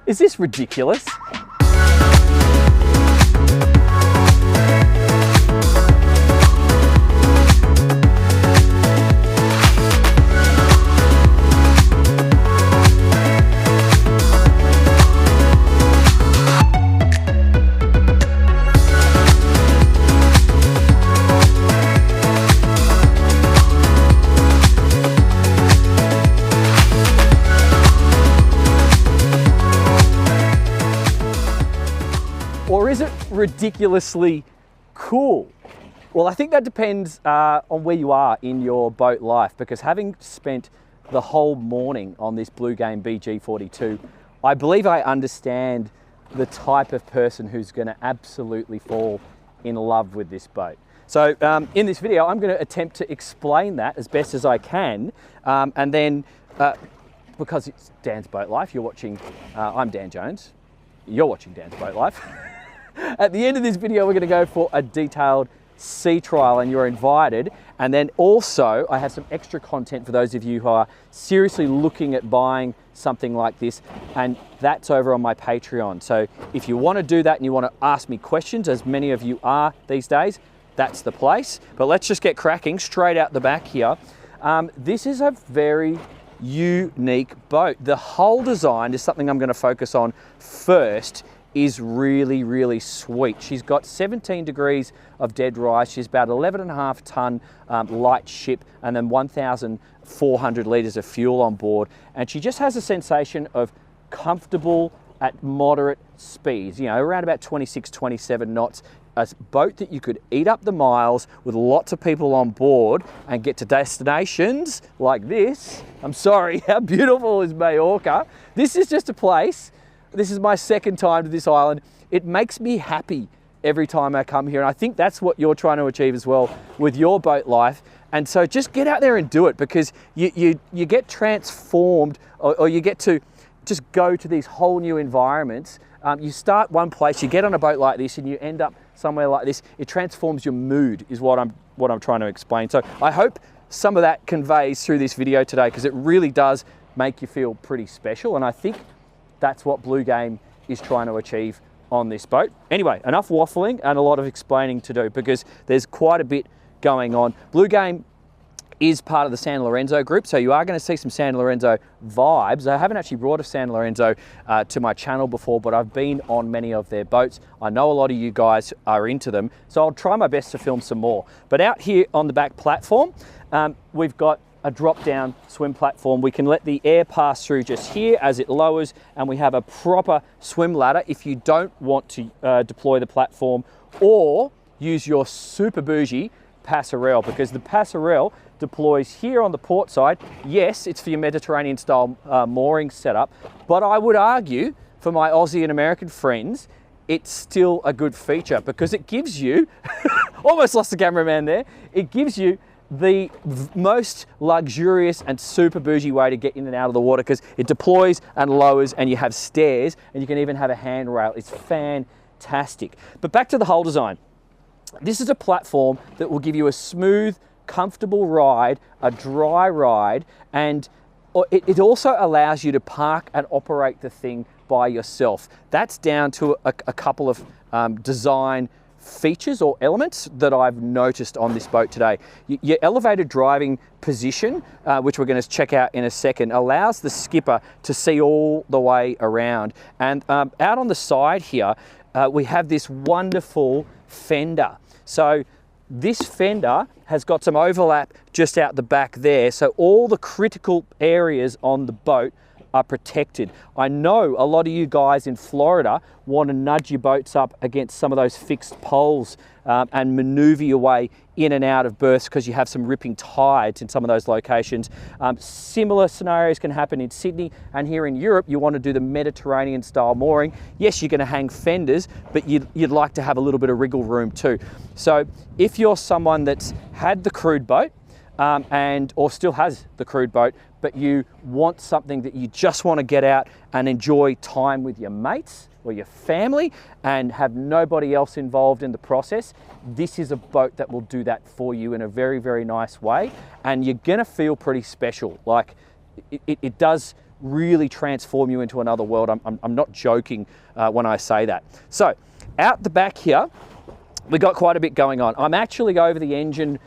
Is this ridiculous? Or is it ridiculously cool? Well, I think that depends on where you are in your boat life, because having spent the whole morning on this Bluegame BG42, I believe I understand the type of person who's going to absolutely fall in love with this boat. So in this video, I'm going to attempt to explain that as best as I can, and then because it's Dan's Boat Life, you're watching, I'm Dan Jones, you're watching Dan's Boat Life. At the end of this video, we're going to go for a detailed sea trial, and you're invited. And then also, I have some extra content for those of you who are seriously looking at buying something like this, and that's over on my Patreon. So if you want to do that and you want to ask me questions, as many of you are these days, that's the place. But let's just get cracking straight out the back here. This is a very unique boat. The hull design is something I'm going to focus on first. Is really, really sweet. She's got 17 degrees of dead rise. She's about 11.5 ton light ship, and then 1,400 litres of fuel on board. And she just has a sensation of comfortable at moderate speeds, you know, around about 26, 27 knots. A boat that you could eat up the miles with lots of people on board and get to destinations like this. I'm sorry, how beautiful is Majorca? This is just a place. This is my second time to this island. It makes me happy every time I come here. And I think that's what you're trying to achieve as well with your boat life. And so just get out there and do it, because you get transformed, or you get to just go to these whole new environments. You start one place, you get on a boat like this, and you end up somewhere like this. It transforms your mood, is what I'm trying to explain. So I hope some of that conveys through this video today, because it really does make you feel pretty special. And I think that's what Bluegame is trying to achieve on this boat. Anyway, enough waffling and a lot of explaining to do, because there's quite a bit going on. Bluegame is part of the San Lorenzo group, so you are going to see some San Lorenzo vibes. I haven't actually brought a San Lorenzo to my channel before, but I've been on many of their boats. I know a lot of you guys are into them, so I'll try my best to film some more. But out here on the back platform, we've got a drop-down swim platform. We can let the air pass through just here as it lowers, and we have a proper swim ladder if you don't want to deploy the platform or use your super bougie passerelle, because the passerelle deploys here on the port side. Yes, it's for your Mediterranean style mooring setup, but I would argue for my Aussie and American friends, it's still a good feature, because it gives you, almost lost the cameraman there, it gives you the most luxurious and super bougie way to get in and out of the water, because it deploys and lowers, and you have stairs, and you can even have a handrail. It's fantastic. But back to the hull design. This is a platform that will give you a smooth, comfortable ride, a dry ride, and it also allows you to park and operate the thing by yourself. That's down to a couple of design features or elements that I've noticed on this boat today. Your elevated driving position, which we're going to check out in a second, allows the skipper to see all the way around. And out on the side here, we have this wonderful fender. So this fender has got some overlap just out the back there, so all the critical areas on the boat are protected. I know a lot of you guys in Florida want to nudge your boats up against some of those fixed poles and maneuver your way in and out of berths, because you have some ripping tides in some of those locations. Similar scenarios can happen in Sydney, and here in Europe you want to do the Mediterranean style mooring. Yes, you're going to hang fenders, but you'd like to have a little bit of wriggle room too. So if you're someone that's had the crude boat or still has the crude boat, but you want something that you just want to get out and enjoy time with your mates or your family and have nobody else involved in the process, this is a boat that will do that for you in a very, very nice way. And you're gonna feel pretty special. Like it does really transform you into another world. I'm not joking when I say that. So out the back here, we got quite a bit going on. I'm actually over the engine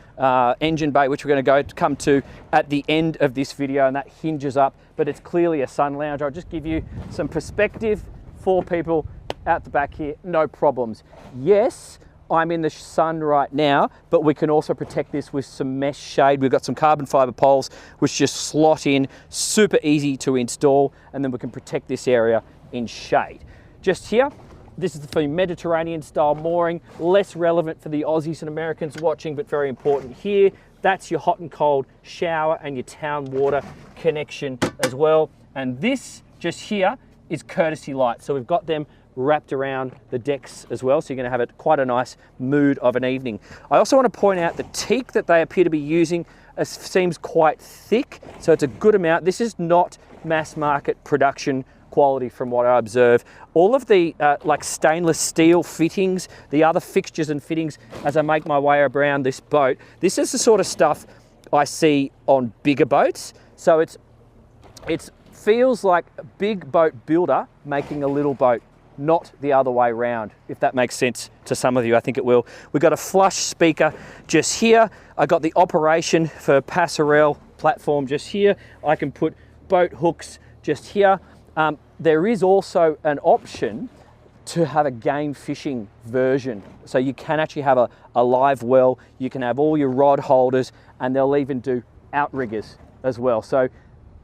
bay, which we're going to come to at the end of this video, and that hinges up, but it's clearly a sun lounge. I'll just give you some perspective for people out the back here, no problems. Yes, I'm in the sun right now, but we can also protect this with some mesh shade. We've got some carbon fiber poles which just slot in, super easy to install, and then we can protect this area in shade. Just here, this is the Mediterranean style mooring, less relevant for the Aussies and Americans watching, but very important here. That's your hot and cold shower and your town water connection as well. And this just here is courtesy light. So we've got them wrapped around the decks as well. So you're gonna have quite a nice mood of an evening. I also want to point out the teak that they appear to be using seems quite thick. So it's a good amount. This is not mass market production quality from what I observe. All of the like stainless steel fittings, the other fixtures and fittings as I make my way around this boat, this is the sort of stuff I see on bigger boats. So it feels like a big boat builder making a little boat, not the other way around, if that makes sense to some of you. I think it will. We've got a flush speaker just here. I got the operation for passerelle platform just here. I can put boat hooks just here. There is also an option to have a game fishing version. So you can actually have a live well, you can have all your rod holders, and they'll even do outriggers as well. So,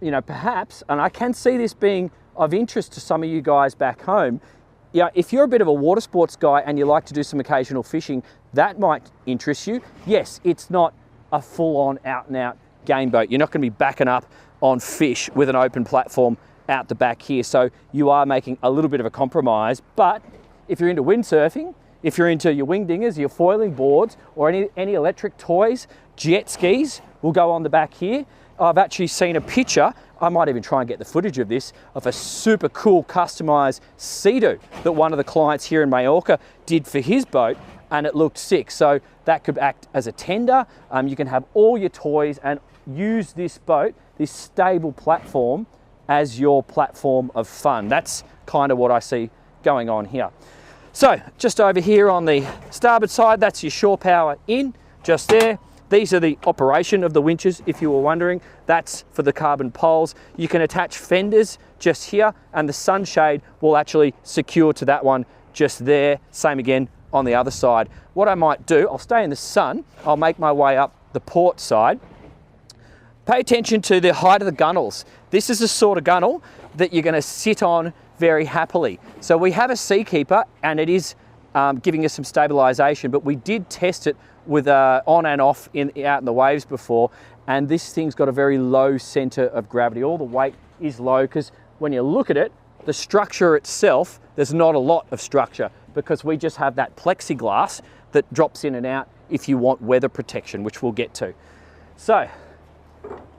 you know, perhaps, and I can see this being of interest to some of you guys back home, yeah, if you're a bit of a water sports guy and you like to do some occasional fishing, that might interest you. Yes, it's not a full-on out-and-out game boat. You're not going to be backing up on fish with an open platform out the back here. So you are making a little bit of a compromise. But if you're into windsurfing, if you're into your wing dingers, your foiling boards, or any electric toys, jet skis will go on the back here. I've actually seen a picture, I might even try and get the footage of this, of a super cool customized Sea-Doo that one of the clients here in Mallorca did for his boat, and it looked sick. So that could act as a tender. You can have all your toys and use this boat, this stable platform, as your platform of fun. That's kind of what I see going on here. So just over here on the starboard side, that's your shore power in, just there. These are the operation of the winches, if you were wondering. That's for the carbon poles. You can attach fenders just here, and the sunshade will actually secure to that one just there. Same again on the other side. What I might do, I'll stay in the sun, I'll make my way up the port side. Pay attention to the height of the gunnels. This is the sort of gunnel that you're going to sit on very happily. So we have a Seakeeper, and it is giving us some stabilization, but we did test it with on and off out in the waves before, and this thing's got a very low center of gravity. All the weight is low because when you look at it, the structure itself, there's not a lot of structure because we just have that plexiglass that drops in and out if you want weather protection, which we'll get to. So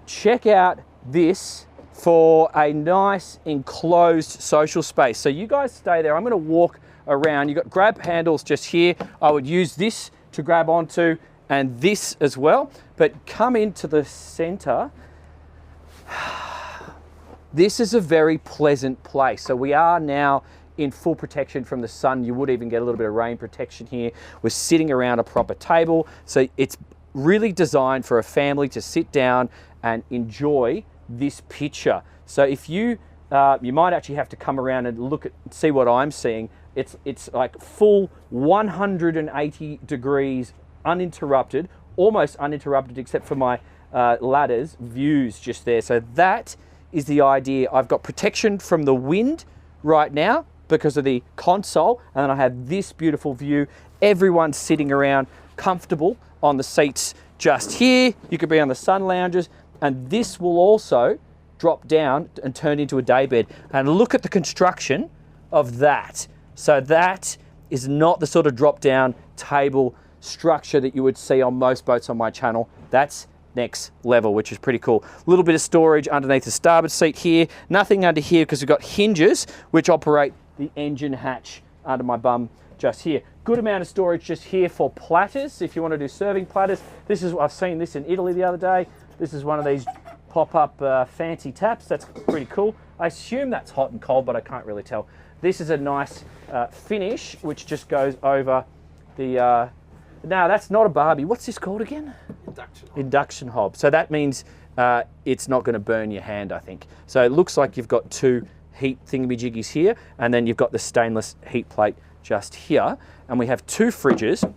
check out this for a nice enclosed social space. So you guys stay there. I'm going to walk around. You've got grab handles just here. I would use this to grab onto, and this as well. But come into the center. This is a very pleasant place. So we are now in full protection from the sun. You would even get a little bit of rain protection here. We're sitting around a proper table. So it's really designed for a family to sit down and enjoy this picture. So if you might actually have to come around and see what I'm seeing. It's like full 180 degrees uninterrupted, almost uninterrupted except for my ladders views just there. So that is the idea. I've got protection from the wind right now because of the console, and then I have this beautiful view. Everyone's sitting around comfortable on the seats just here. You could be on the sun lounges, and this will also drop down and turn into a daybed. And look at the construction of that. So that is not the sort of drop down table structure that you would see on most boats on my channel. That's next level, which is pretty cool. A little bit of storage underneath the starboard seat here. Nothing under here because we've got hinges which operate the engine hatch under my bum just here. Good amount of storage just here for platters. If you want to do serving platters, this is, I've seen this in Italy the other day. This is one of these pop-up fancy taps. That's pretty cool. I assume that's hot and cold, but I can't really tell. This is a nice finish, which just goes over the, now that's not a Barbie. What's this called again? Induction hob. Induction hob. So that means it's not going to burn your hand, I think. So it looks like you've got two heat thingamajiggies here, and then you've got the stainless heat plate just here. And we have two fridges.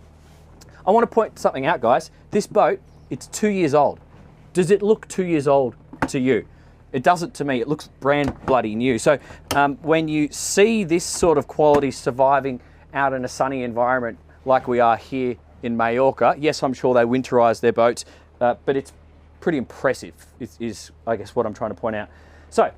I want to point something out, guys. This boat, it's 2 years old. Does it look 2 years old to you? It doesn't to me. It looks brand bloody new. So when you see this sort of quality surviving out in a sunny environment like we are here in Mallorca, yes, I'm sure they winterize their boats, but it's pretty impressive, is I guess what I'm trying to point out. So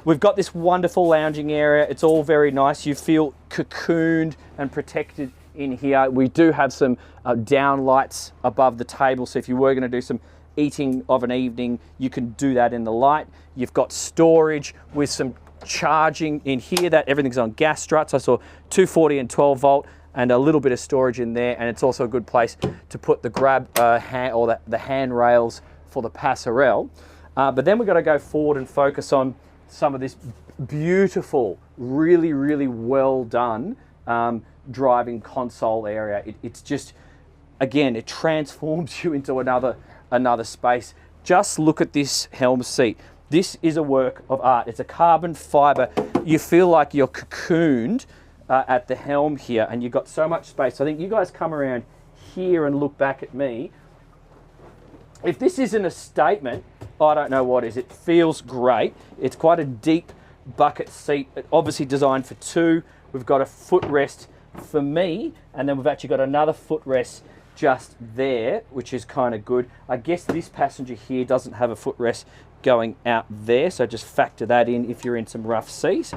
we've got this wonderful lounging area. It's all very nice. You feel cocooned and protected in here. We do have some down lights above the table, so if you were going to do some eating of an evening, you can do that in the light. You've got storage with some charging in here. That everything's on gas struts. I saw 240 and 12 volt and a little bit of storage in there, and it's also a good place to put the grab or the handrails for the passerelle. But then we've got to go forward and focus on some of this beautiful, really, really well done driving console area. It's just, again, it transforms you into another space. Just look at this helm seat. This is a work of art. It's a carbon fiber. You feel like you're cocooned at the helm here, and you've got so much space. I think you guys come around here and look back at me. If this isn't a statement, I don't know what is. It feels great. It's quite a deep bucket seat, obviously designed for two. We've got a footrest for me, and then we've actually got another footrest just there, which is kind of good. I guess this passenger here doesn't have a footrest going out there, so just factor that in if you're in some rough seas.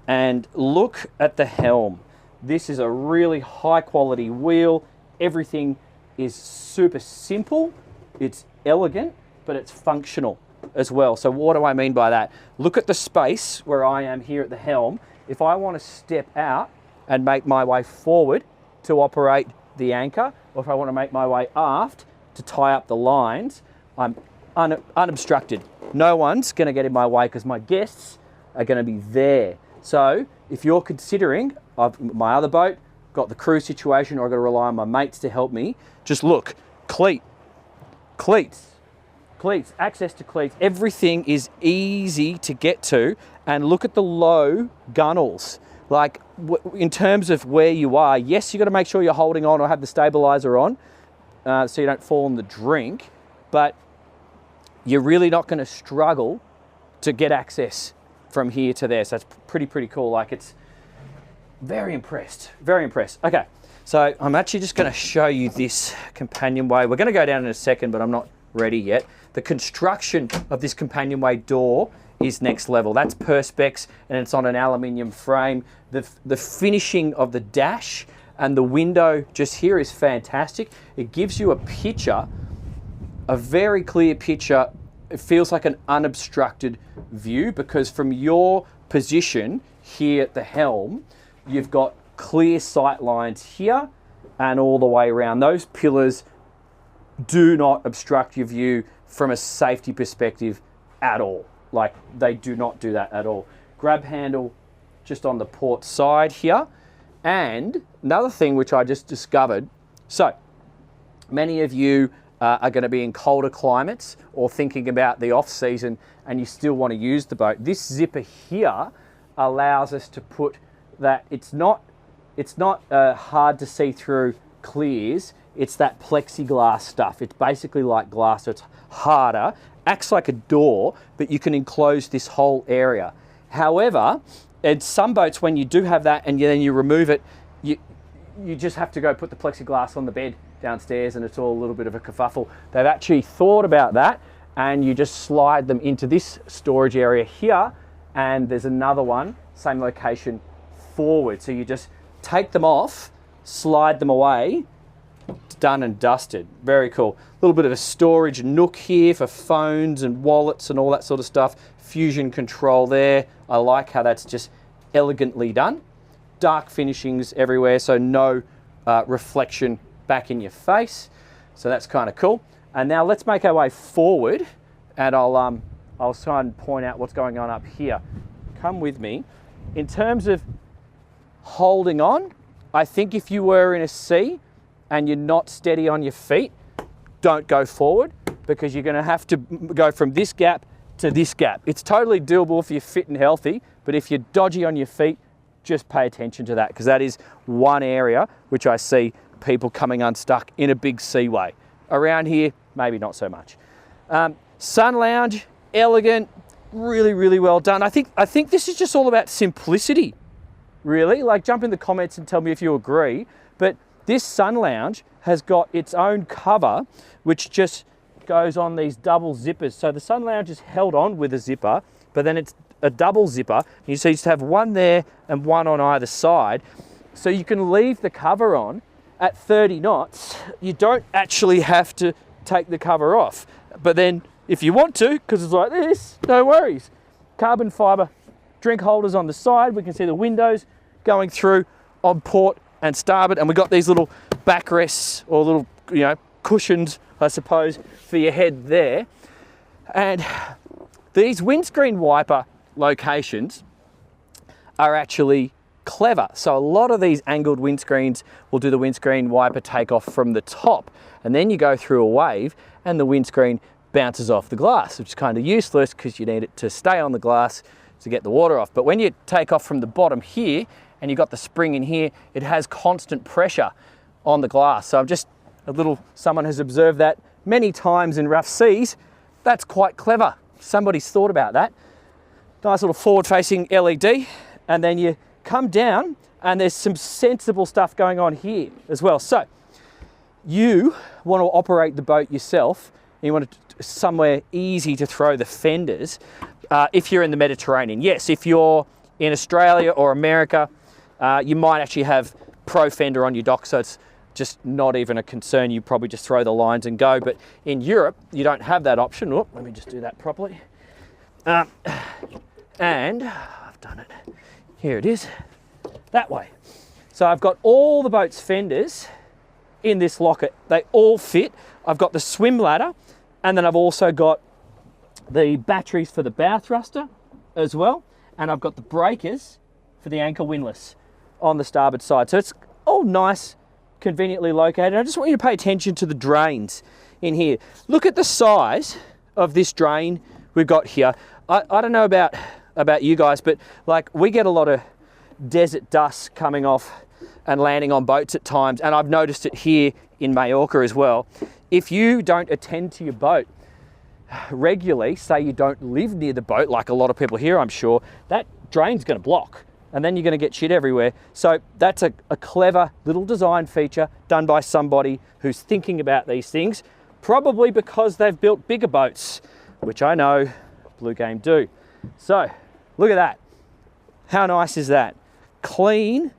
And look at the helm. This is a really high quality wheel. Everything is super simple. It's elegant, but it's functional as well. So what do I mean by that? Look at the space where I am here at the helm. If I want to step out and make my way forward to operate the anchor, or if I want to make my way aft to tie up the lines, I'm unobstructed. No one's going to get in my way because my guests are going to be there. So if you're considering, my other boat, got the crew situation, or I've got to rely on my mates to help me, just look, cleats, access to cleats. Everything is easy to get to, and look at the low gunnels. Like in terms of where you are, yes, you've got to make sure you're holding on or have the stabilizer on so you don't fall in the drink, but you're really not going to struggle to get access from here to there. So that's pretty cool. Like, it's very impressed, very impressed. Okay, so I'm actually just going to show you this companionway. We're going to go down in a second, but I'm not ready yet. The construction of this companionway door is next level. That's Perspex, and it's on an aluminium frame. The finishing of the dash and the window just here is fantastic. It gives you a picture, a very clear picture. It feels like an unobstructed view, because from your position here at the helm, you've got clear sight lines here and all the way around. Those pillars do not obstruct your view from a safety perspective at all. Like, they do not do that at all. Grab handle just on the port side here. And another thing which I just discovered, so many of you are going to be in colder climates or thinking about the off season and you still want to use the boat. This zipper here allows us to put that, it's not hard to see through clears. It's that plexiglass stuff. It's basically like glass, so it's harder, acts like a door, but you can enclose this whole area. However, in some boats, when you do have that and then you remove it, you just have to go put the plexiglass on the bed downstairs, and it's all a little bit of a kerfuffle. They've actually thought about that, and you just slide them into this storage area here, and there's another one, same location, forward. So you just take them off, slide them away, done and dusted. Very cool. A little bit of a storage nook here for phones and wallets and all that sort of stuff. Fusion control there. I like how that's just elegantly done. Dark finishings everywhere, so no reflection back in your face. So that's kind of cool. And now let's make our way forward, and I'll I'll try and point out what's going on up here. Come with me. In terms of holding on, I think if you were in a sea and you're not steady on your feet, don't go forward, because you're going to have to go from this gap to this gap. It's totally doable if you're fit and healthy, but if you're dodgy on your feet, just pay attention to that, because that is one area which I see people coming unstuck in a big seaway. Around here, maybe not so much. Sun lounge, elegant, really, really well done. I think this is just all about simplicity, really. Like, jump in the comments and tell me if you agree, but this sun lounge has got its own cover, which just goes on these double zippers. So the sun lounge is held on with a zipper, but then it's a double zipper. You see, you just have one there and one on either side. So you can leave the cover on at 30 knots. You don't actually have to take the cover off. But then if you want to, because it's like this, no worries. Carbon fiber drink holders on the side. We can see the windows going through on port and starboard. And we've got these little backrests, or little, you know, cushions, I suppose, for your head there. And these windscreen wiper locations are actually clever. So a lot of these angled windscreens will do the windscreen wiper takeoff from the top, and then you go through a wave and the windscreen bounces off the glass, which is kind of useless because you need it to stay on the glass to get the water off. But when you take off from the bottom here and you've got the spring in here, it has constant pressure on the glass. So I'm just someone has observed that many times in rough seas. That's quite clever. Somebody's thought about that. Nice little forward-facing LED, and then you come down and there's some sensible stuff going on here as well. So you want to operate the boat yourself, and you want somewhere easy to throw the fenders if you're in the Mediterranean. Yes, if you're in Australia or America, you might actually have pro fender on your dock, so it's just not even a concern. You probably just throw the lines and go. But in Europe, you don't have that option. Oh, let me just do that properly. And I've done it. Here it is, that way. So I've got all the boat's fenders in this locker. They all fit. I've got the swim ladder, and then I've also got the batteries for the bow thruster as well. And I've got the breakers for the anchor windlass on the starboard side. So it's all nice, conveniently located. I just want you to pay attention to the drains in here. Look at the size of this drain we've got here. I don't know about you guys, but like, we get a lot of desert dust coming off and landing on boats at times, and I've noticed it here in Majorca as well. If you don't attend to your boat regularly, say you don't live near the boat like a lot of people here, I'm sure, that drain's going to block, and then you're going to get shit everywhere. So that's a clever little design feature done by somebody who's thinking about these things, probably because they've built bigger boats, which I know Bluegame do. So look at that. How nice is that? Clean,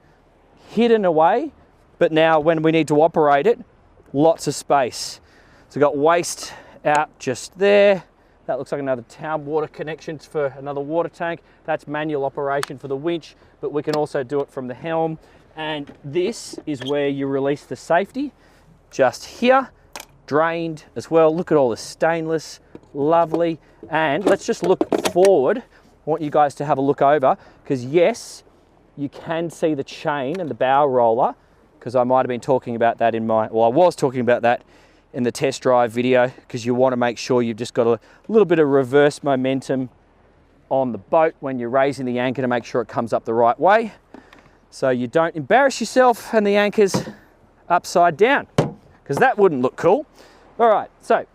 hidden away, but now when we need to operate it, lots of space. So we've got waste out just there. That looks like another town water connection for another water tank. That's manual operation for the winch, but we can also do it from the helm. And this is where you release the safety, just here, drained as well. Look at all the stainless, lovely. And let's just look forward. I want you guys to have a look over, because yes, you can see the chain and the bow roller, because I might have been talking about that I was talking about that in the test drive video, because you want to make sure you've just got a little bit of reverse momentum on the boat when you're raising the anchor to make sure it comes up the right way, so you don't embarrass yourself and the anchor's upside down, because that wouldn't look cool. All right, so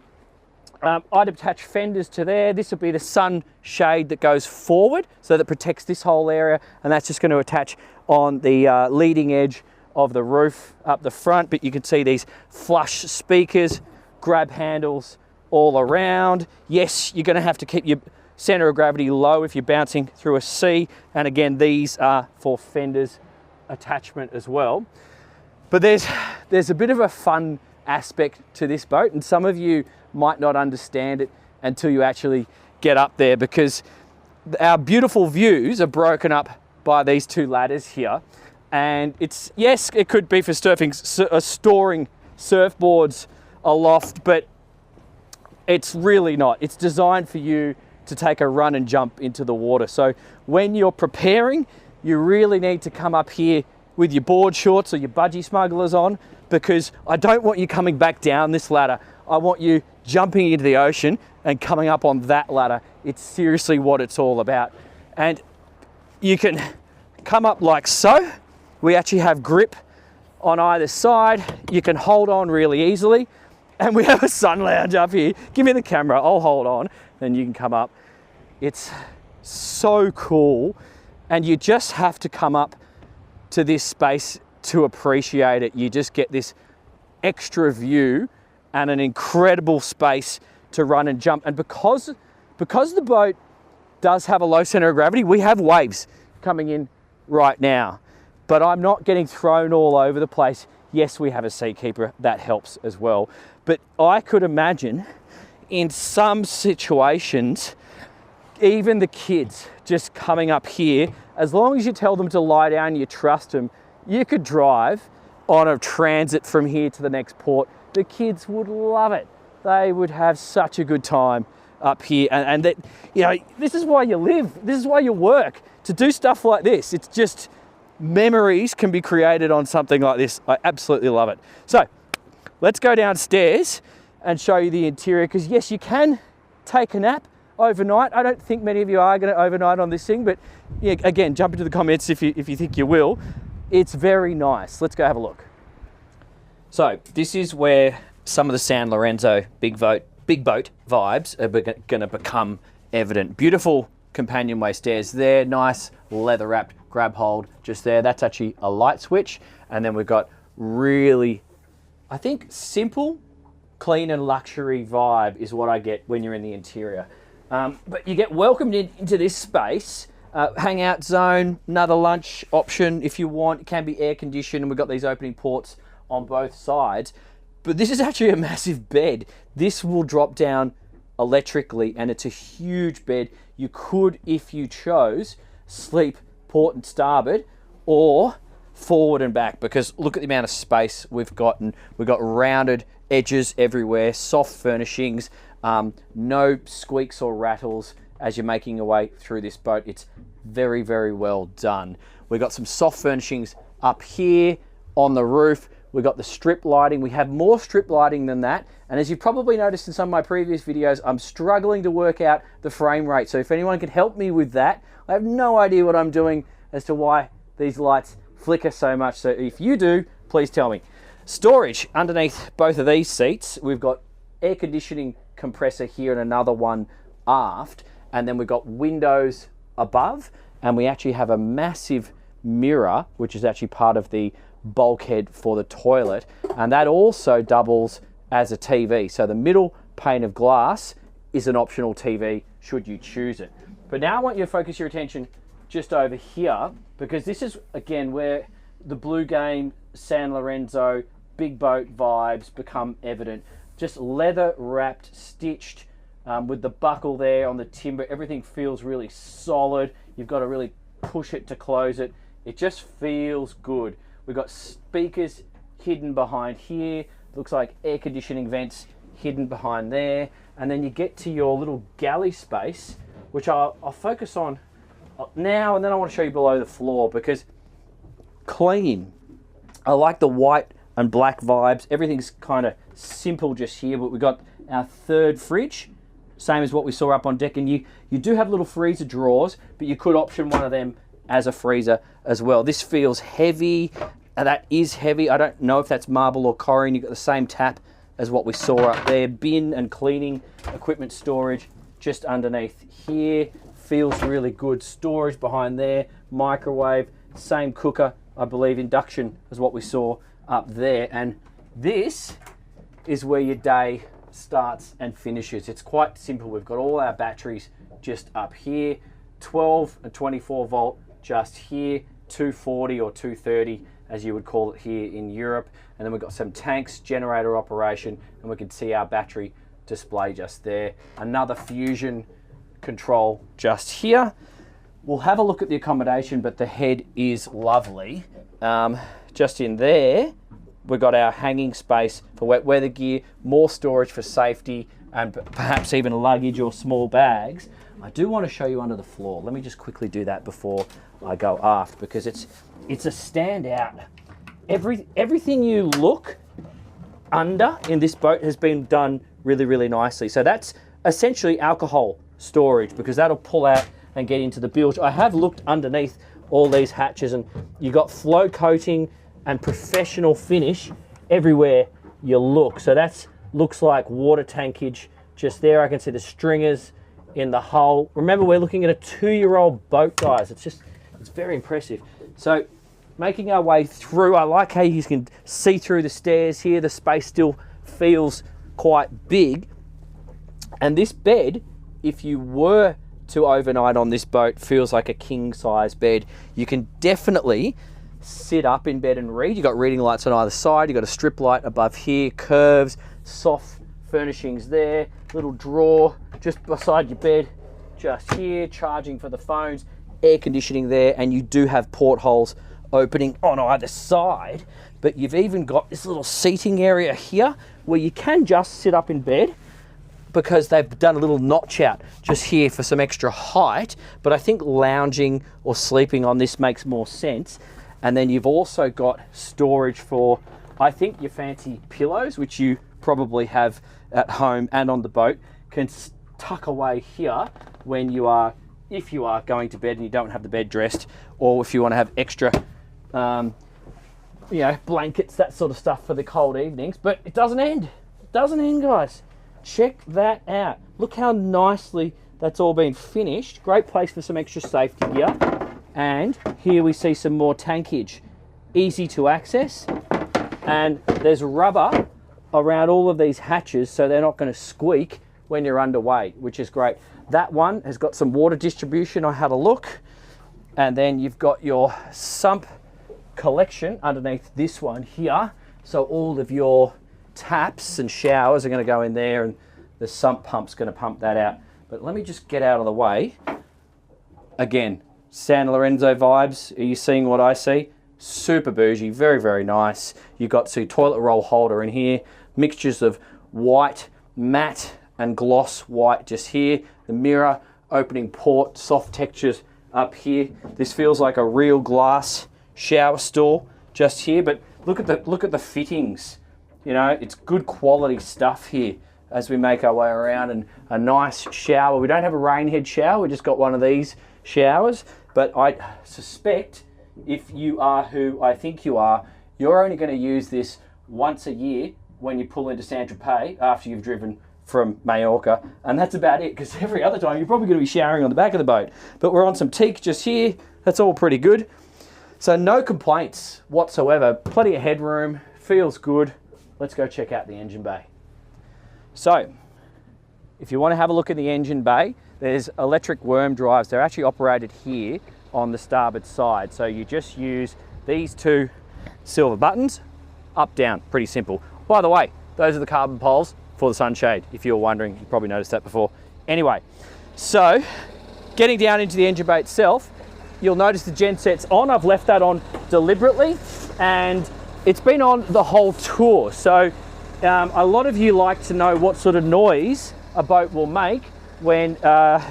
I'd attach fenders to there. This would be the sun shade that goes forward, so that protects this whole area, and that's just going to attach on the leading edge of the roof up the front. But you can see these flush speakers, grab handles all around. Yes, you're going to have to keep your center of gravity low if you're bouncing through a sea, and again, these are for fenders attachment as well. But there's a bit of a fun aspect to this boat, and some of you might not understand it until you actually get up there, because our beautiful views are broken up by these two ladders here. And it's, yes, it could be for storing surfboards aloft, but it's really not. It's designed for you to take a run and jump into the water. So when you're preparing, you really need to come up here with your board shorts or your budgie smugglers on, because I don't want you coming back down this ladder. I want you jumping into the ocean and coming up on that ladder. It's seriously what it's all about. And you can come up like so. We actually have grip on either side. You can hold on really easily. And we have a sun lounge up here. Give me the camera, I'll hold on, and you can come up. It's so cool. And you just have to come up to this space to appreciate it. You just get this extra view and an incredible space to run and jump. And because the boat does have a low center of gravity, we have waves coming in right now, but I'm not getting thrown all over the place. Yes, we have a seatkeeper, that helps as well. But I could imagine in some situations, even the kids just coming up here, as long as you tell them to lie down, you trust them, you could drive on a transit from here to the next port. The kids would love it. They would have such a good time up here. And that, you know, this is why you live. This is why you work, to do stuff like this. It's just, memories can be created on something like this. I absolutely love it. So let's go downstairs and show you the interior, because yes, you can take a nap overnight. I don't think many of you are going to overnight on this thing, but yeah, again, jump into the comments if you think you will. It's very nice. Let's go have a look. So this is where some of the San Lorenzo big boat vibes are going to become evident. Beautiful companionway stairs there, nice leather wrapped grab hold just there. That's actually a light switch. And then we've got really, I think, simple, clean and luxury vibe is what I get when you're in the interior. But you get welcomed into this space, hangout zone, another lunch option if you want. It can be air conditioned, and we've got these opening ports on both sides. But this is actually a massive bed. This will drop down electrically, and it's a huge bed. You could, if you chose, sleep port and starboard or forward and back, because look at the amount of space we've got. And we've got rounded edges everywhere, soft furnishings, no squeaks or rattles as you're making your way through this boat. It's very, very well done. We've got some soft furnishings up here on the roof. We've got the strip lighting. We have more strip lighting than that. And as you've probably noticed in some of my previous videos, I'm struggling to work out the frame rate. So if anyone can help me with that, I have no idea what I'm doing as to why these lights flicker so much. So if you do, please tell me. Storage underneath both of these seats. We've got air conditioning compressor here and another one aft. And then we've got windows above. And we actually have a massive mirror, which is actually part of the bulkhead for the toilet, and that also doubles as a TV. So the middle pane of glass is an optional TV should you choose it. But now I want you to focus your attention just over here, because this is again where the Bluegame San Lorenzo big boat vibes become evident. Just leather wrapped, stitched, with the buckle there on the timber. Everything feels really solid. You've got to really push it to close it. It just feels good. We've got speakers hidden behind here. Looks like air conditioning vents hidden behind there. And then you get to your little galley space, which I'll focus on now, and then I want to show you below the floor, because clean. I like the white and black vibes. Everything's kind of simple just here, but we've got our third fridge, same as what we saw up on deck. And you do have little freezer drawers, but you could option one of them as a freezer as well. This feels heavy, and that is heavy. I don't know if that's marble or Corian. You've got the same tap as what we saw up there. Bin and cleaning equipment storage just underneath here. Feels really good. Storage behind there. Microwave, same cooker, I believe. Induction is what we saw up there. And this is where your day starts and finishes. It's quite simple. We've got all our batteries just up here. 12 and 24 volt just here, 240 or 230 as you would call it here in Europe. And then we've got some tanks, generator operation, and we can see our battery display just there. Another fusion control just here. We'll have a look at the accommodation, but the head is lovely. Just in there, we've got our hanging space for wet weather gear, more storage for safety, and perhaps even luggage or small bags. I do want to show you under the floor. Let me just quickly do that before I go aft, because it's a standout. Everything you look under in this boat has been done really, really nicely. So that's essentially alcohol storage, because that'll pull out and get into the bilge. I have looked underneath all these hatches, and you got flow coating and professional finish everywhere you look. So that's looks like water tankage just there. I can see the stringers in the hull. Remember, we're looking at a 2-year-old boat, guys. It's very impressive. So making our way through, I like how you can see through the stairs here. The space still feels quite big. And this bed, if you were to overnight on this boat, feels like a king size bed. You can definitely sit up in bed and read. You've got reading lights on either side. You've got a strip light above here, curves, soft furnishings there, little drawer just beside your bed, just here, charging for the phones, air conditioning there, and you do have portholes opening on either side. But you've even got this little seating area here where you can just sit up in bed, because they've done a little notch out just here for some extra height. But I think lounging or sleeping on this makes more sense. And then you've also got storage for, I think, your fancy pillows, which you probably have at home and on the boat, can tuck away here when you are, if you are going to bed and you don't have the bed dressed, or if you want to have extra, you know, blankets, that sort of stuff for the cold evenings. But it doesn't end. It doesn't end, guys. Check that out. Look how nicely that's all been finished. Great place for some extra safety gear. And here we see some more tankage. Easy to access. And there's rubber around all of these hatches, so they're not going to squeak when you're underway, which is great. That one has got some water distribution. I had a look. And then you've got your sump collection underneath this one here. So all of your taps and showers are going to go in there, and the sump pump's going to pump that out. But let me just get out of the way. Again, San Lorenzo vibes. Are you seeing what I see? Super bougie, very, very nice. You've got the toilet roll holder in here, mixtures of white, matte and gloss white just here. The mirror, opening port, soft textures up here. This feels like a real glass shower stall just here, but look at the fittings. You know, it's good quality stuff here as we make our way around, and a nice shower. We don't have a rain head shower, we just got one of these showers, but I suspect if you are who I think you are, you're only going to use this once a year when you pull into Saint-Tropez after you've driven from Majorca, and that's about it, because every other time you're probably going to be showering on the back of the boat. But we're on some teak just here. That's all pretty good. So no complaints whatsoever. Plenty of headroom, feels good. Let's go check out the engine bay. So, if you want to have a look at the engine bay, there's electric worm drives. They're actually operated here on the starboard side. So you just use these two silver buttons, up, down, pretty simple. By the way, those are the carbon poles for the sunshade. If you were wondering, you probably noticed that before. Anyway, so getting down into the engine bay itself, you'll notice the genset's on. I've left that on deliberately, and it's been on the whole tour. So a lot of you like to know what sort of noise a boat will make when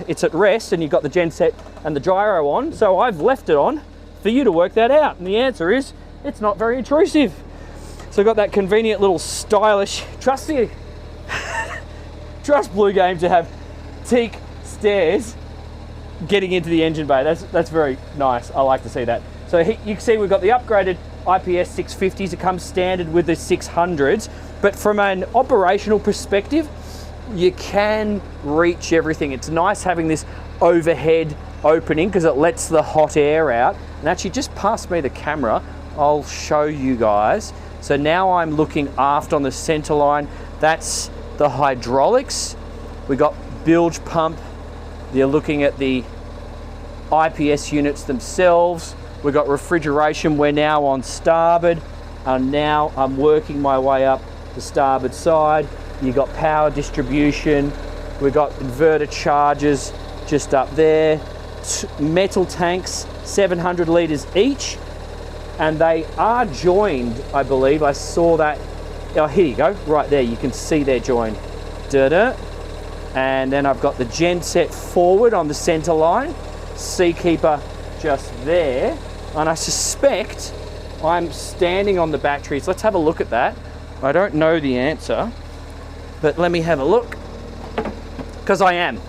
it's at rest and you've got the genset and the gyro on. So I've left it on for you to work that out. And the answer is, it's not very intrusive. So I've got that convenient little stylish, trust Bluegame to have teak stairs getting into the engine bay. That's very nice. I like to see that. So you can see we've got the upgraded IPS 650s. It comes standard with the 600s, but from an operational perspective, you can reach everything. It's nice having this overhead opening because it lets the hot air out. And actually, just pass me the camera, I'll show you guys. So now I'm looking aft on the center line. That's the hydraulics. We got bilge pump. You're looking at the IPS units themselves. We've got refrigeration. We're now on starboard, and now I'm working my way up the starboard side. You've got power distribution. We've got inverter chargers just up there. Metal tanks, 700 litres each, and they are joined, I believe. I saw that. Oh, here you go, right there. You can see they're joined. Da-da. And then I've got the genset forward on the center line, Seakeeper just there. And I suspect I'm standing on the batteries. Let's have a look at that. I don't know the answer, but let me have a look, because I am.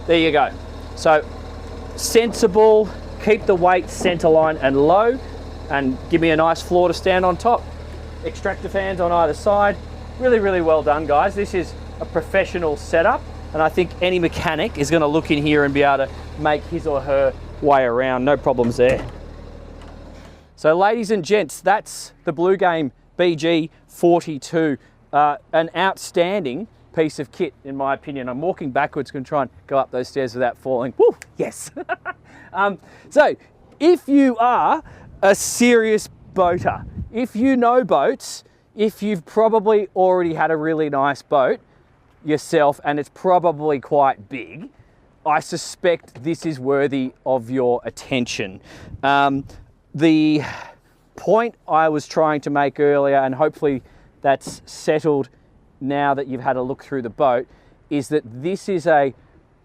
There you go. So sensible, keep the weight center line and low, and give me a nice floor to stand on top. Extractor fans on either side. Really, really well done, guys. This is a professional setup, and I think any mechanic is going to look in here and be able to make his or her way around. No problems there. So ladies and gents, that's the Bluegame BG42. An outstanding piece of kit, in my opinion. I'm walking backwards, going to try and go up those stairs without falling. Woo, yes. So if you are a serious boater, if you know boats, if you've probably already had a really nice boat yourself and it's probably quite big, I suspect this is worthy of your attention. The point I was trying to make earlier, and hopefully that's settled now that you've had a look through the boat, is that this is a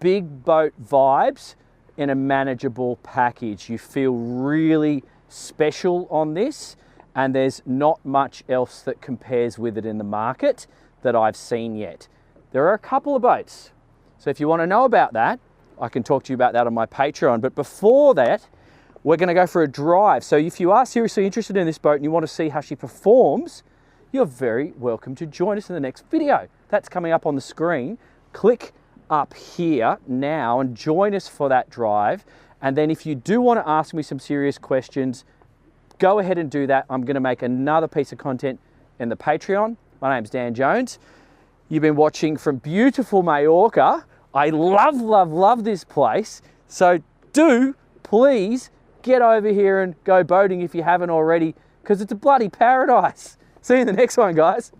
big boat vibes in a manageable package. You feel really special on this, and there's not much else that compares with it in the market that I've seen yet. There are a couple of boats, so if you want to know about that, I can talk to you about that on my Patreon. But before that, we're going to go for a drive. So if you are seriously interested in this boat and you want to see how she performs, you're very welcome to join us in the next video. That's coming up on the screen. Click up here now and join us for that drive. And then if you do want to ask me some serious questions, go ahead and do that. I'm going to make another piece of content in the Patreon. My name's Dan Jones. You've been watching from beautiful Majorca. I love, love, love this place. So do please get over here and go boating if you haven't already, because it's a bloody paradise. See you in the next one, guys.